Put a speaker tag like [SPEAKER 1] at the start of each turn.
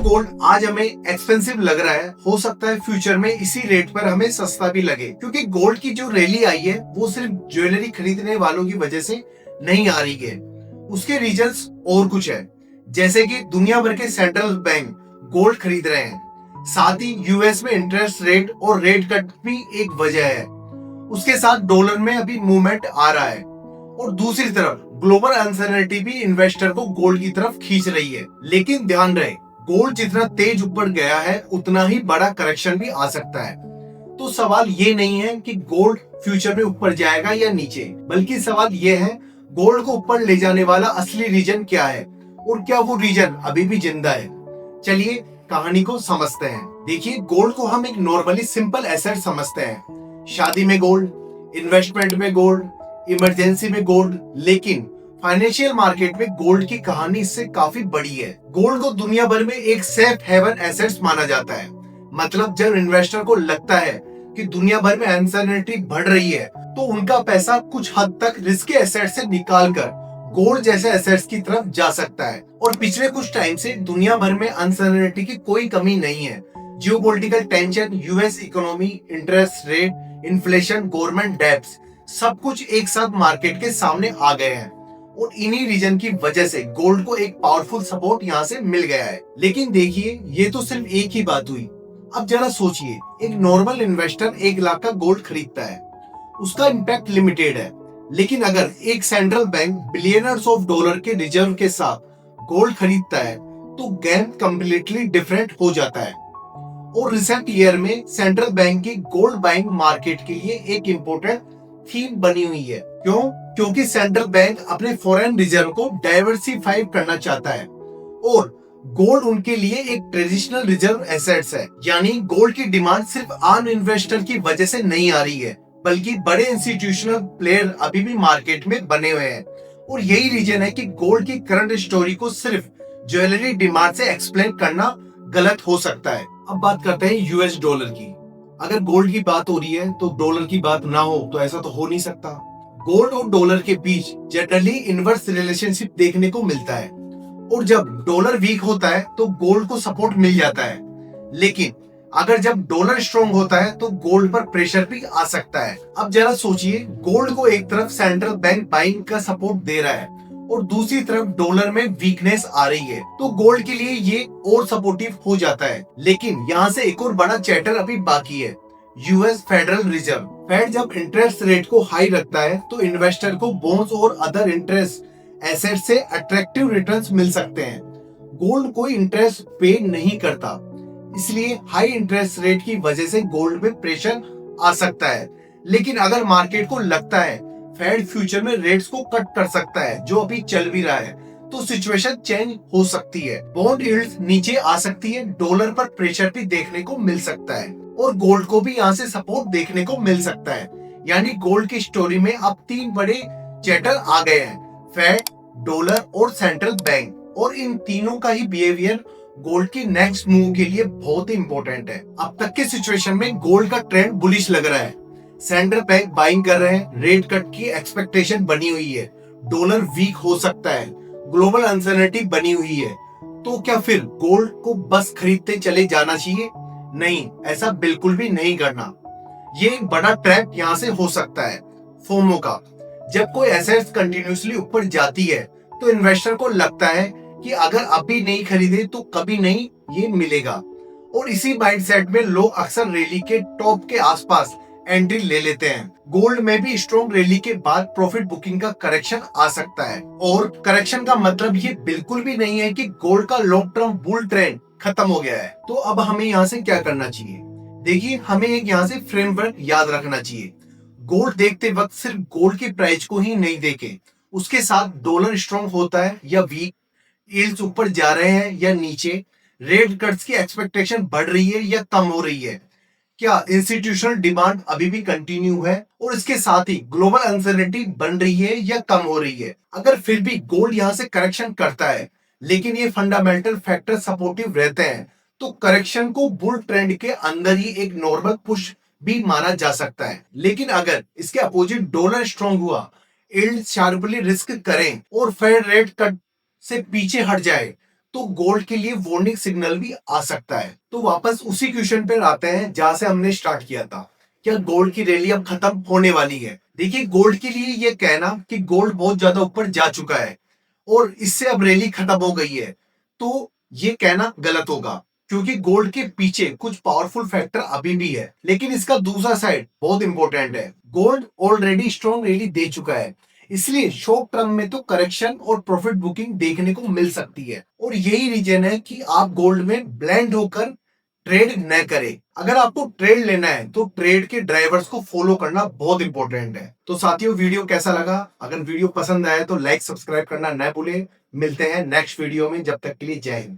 [SPEAKER 1] Gold आज हमें expensive लग रहा है, हो सकता है फ्यूचर में इसी रेट पर हमें सस्ता भी लगे, क्योंकि गोल्ड की जो रैली आई है वो सिर्फ ज्वेलरी खरीदने वालों की वजह से नहीं आ रही है। उसके रीजंस और कुछ है, जैसे कि दुनिया भर के सेंट्रल बैंक गोल्ड खरीद रहे हैं। साथ ही यूएस में इंटरेस्ट रेट और रेट कट भी एक वजह है। उसके साथ डॉलर में अभी मूवमेंट आ रहा है और दूसरी तरफ ग्लोबल अनसर्टेनिटी भी इन्वेस्टर को गोल्ड की तरफ खींच रही है। लेकिन ध्यान रहे, गोल्ड जितना तेज ऊपर गया है उतना ही बड़ा करेक्शन भी आ सकता है। तो सवाल ये नहीं है कि गोल्ड फ्यूचर में ऊपर जाएगा या नीचे, बल्कि सवाल ये है गोल्ड को ऊपर ले जाने वाला असली रीजन क्या है और क्या वो रीजन अभी भी जिंदा है। चलिए कहानी को समझते हैं। देखिए, गोल्ड को हम एक नॉर्मली सिंपल एसेट समझते हैं। शादी में गोल्ड, इन्वेस्टमेंट में गोल्ड, इमरजेंसी में गोल्ड, लेकिन फाइनेंशियल मार्केट में गोल्ड की कहानी इससे काफी बड़ी है। गोल्ड को दुनिया भर में एक सेफ हेवन एसेट्स माना जाता है। मतलब जब इन्वेस्टर को लगता है कि दुनिया भर में अनसर्टेनिटी बढ़ रही है तो उनका पैसा कुछ हद तक रिस्की एसेट से निकालकर गोल्ड जैसे एसेट्स की तरफ जा सकता है। और पिछले कुछ टाइम से दुनिया भर में अनसर्टेनिटी की कोई कमी नहीं है। Geopolitical tension, US economy, interest rate, inflation, government debts, सब कुछ एक साथ मार्केट के सामने आ गए हैं और इन्हीं रीजन की वजह से गोल्ड को एक पावरफुल सपोर्ट यहाँ से मिल गया है। लेकिन देखिए, ये तो सिर्फ एक ही बात हुई। अब जरा सोचिए, एक नॉर्मल इन्वेस्टर 1 लाख का गोल्ड खरीदता है, उसका इम्पैक्ट लिमिटेड है। लेकिन अगर एक central bank billionaires of dollar के रिजर्व के साथ गोल्ड खरीदता है तो गेम कम्प्लीटली डिफरेंट हो जाता है। और रिसेंट ईयर में सेंट्रल बैंक की गोल्ड बाइंग मार्केट के लिए एक इम्पोर्टेंट थीम बनी हुई है। क्यों? क्योंकि सेंट्रल बैंक अपने फॉरेन रिजर्व को डाइवर्सिफाई करना चाहता है और गोल्ड उनके लिए एक ट्रेडिशनल रिजर्व एसेट्स है। यानी गोल्ड की डिमांड सिर्फ आम इन्वेस्टर की वजह से नहीं आ रही है, बल्कि बड़े इंस्टीट्यूशनल प्लेयर अभी भी मार्केट में बने हुए हैं। और यही रीजन है कि गोल्ड की करंट स्टोरी को सिर्फ ज्वेलरी डिमांड से एक्सप्लेन करना गलत हो सकता है। अब बात करते हैं यूएस डॉलर की। अगर गोल्ड की बात हो रही है तो डॉलर की बात ना हो, तो ऐसा तो हो नहीं सकता। गोल्ड और डॉलर के बीच जनरली इनवर्स रिलेशनशिप देखने को मिलता है और जब डॉलर वीक होता है तो गोल्ड को सपोर्ट मिल जाता है। लेकिन अगर जब डॉलर स्ट्रॉन्ग होता है तो गोल्ड पर प्रेशर भी आ सकता है। अब जरा सोचिए, गोल्ड को एक तरफ सेंट्रल बैंक बाइंग का सपोर्ट दे रहा है और दूसरी तरफ डॉलर में वीकनेस आ रही है, तो गोल्ड के लिए ये और सपोर्टिव हो जाता है। लेकिन यहाँ से एक और बड़ा चैप्टर अभी बाकी है, यूएस फेडरल रिजर्व। फेड जब इंटरेस्ट रेट को हाई रखता है तो इन्वेस्टर को बॉन्ड्स और अदर इंटरेस्ट एसेट से अट्रैक्टिव रिटर्न्स मिल सकते हैं। गोल्ड कोई इंटरेस्ट पे नहीं करता, इसलिए हाई इंटरेस्ट रेट की वजह से गोल्ड में प्रेशर आ सकता है। लेकिन अगर मार्केट को लगता है फेड फ्यूचर में रेट्स को कट कर सकता है, जो अभी चल भी रहा है, तो सिचुएशन चेंज हो सकती है। बॉन्ड यील्ड्स नीचे आ सकती है, डॉलर पर प्रेशर भी देखने को मिल सकता है और गोल्ड को भी यहाँ से सपोर्ट देखने को मिल सकता है। यानी गोल्ड की स्टोरी में अब 3 बड़े चैप्टर आ गए हैं, फेड, डॉलर और सेंट्रल बैंक। और इन तीनों का ही बिहेवियर गोल्ड की नेक्स्ट मूव के लिए बहुत ही इंपॉर्टेंट है। अब तक के सिचुएशन में गोल्ड का ट्रेंड बुलिश लग रहा है। सेंट्रल बैंक बाइंग कर रहे हैं, रेट कट की एक्सपेक्टेशन बनी हुई है, डॉलर वीक हो सकता है, ग्लोबल अनसर्टेनिटी बनी हुई है। तो क्या फिर गोल्ड को बस खरीदते चले जाना चाहिए? नहीं, ऐसा बिल्कुल भी नहीं करना। ये एक बड़ा ट्रैप यहाँ से हो सकता है, फोमो का। जब कोई एसेट्स कंटिन्यूसली ऊपर जाती है तो इन्वेस्टर को लगता है कि अगर अभी नहीं खरीदे तो कभी नहीं ये मिलेगा, और इसी माइंडसेट में लोग अक्सर रैली के टॉप के आसपास एंट्री ले लेते हैं। गोल्ड में भी स्ट्रॉन्ग रैली के बाद प्रॉफिट बुकिंग का करेक्शन आ सकता है, और करेक्शन का मतलब ये बिल्कुल भी नहीं है कि गोल्ड का लॉन्ग टर्म बुल ट्रेंड खत्म हो गया है। तो अब हमें यहाँ से क्या करना चाहिए? देखिए, हमें एक यहाँ से फ्रेमवर्क याद रखना चाहिए। गोल्ड देखते वक्त सिर्फ गोल्ड की प्राइस को ही नहीं देखें, उसके साथ डॉलर स्ट्रॉन्ग होता है या वीक, यील्ड्स ऊपर जा रहे हैं या नीचे, रेट कट्स की एक्सपेक्टेशन बढ़ रही है या कम हो रही है, क्या इंस्टीट्यूशनल डिमांड अभी भी कंटिन्यू है, और इसके साथ ही ग्लोबल अनसर्टेनिटी बन रही है या कम हो रही है। अगर फिर भी गोल्ड यहाँ से करेक्शन करता है लेकिन ये फंडामेंटल फैक्टर सपोर्टिव रहते हैं तो करेक्शन को बुल ट्रेंड के अंदर ही एक नॉर्मल पुश भी माना जा सकता है। लेकिन अगर इसके अपोजिट डॉलर स्ट्रॉन्ग हुआ, यील्ड शार्पली रिस्क करें और फेड रेट कट से पीछे हट जाए तो गोल्ड के लिए वार्निंग सिग्नल भी आ सकता है। तो वापस उसी क्वेश्चन पे आते हैं जहां से हमने स्टार्ट किया था, क्या गोल्ड की रैली अब खत्म होने वाली है? देखिए, गोल्ड के लिए ये कहना कि गोल्ड बहुत ज्यादा ऊपर जा चुका है और इससे अब रैली खत्म हो गई है, तो ये कहना गलत होगा, क्योंकि गोल्ड के पीछे कुछ पावरफुल फैक्टर अभी भी है। लेकिन इसका दूसरा साइड बहुत इंपॉर्टेंट है। गोल्ड ऑलरेडी स्ट्रॉन्ग रैली दे चुका है, इसलिए शॉर्ट टर्म में तो करेक्शन और प्रॉफिट बुकिंग देखने को मिल सकती है। और यही रीजन है कि आप गोल्ड में ब्लेंड होकर ट्रेड न करें। अगर आपको ट्रेड लेना है तो ट्रेड के ड्राइवर्स को फॉलो करना बहुत इंपॉर्टेंट है। तो साथियों, वीडियो कैसा लगा? अगर वीडियो पसंद आए तो लाइक सब्सक्राइब करना न भूलें। मिलते हैं नेक्स्ट वीडियो में, जब तक के लिए जय हिंद।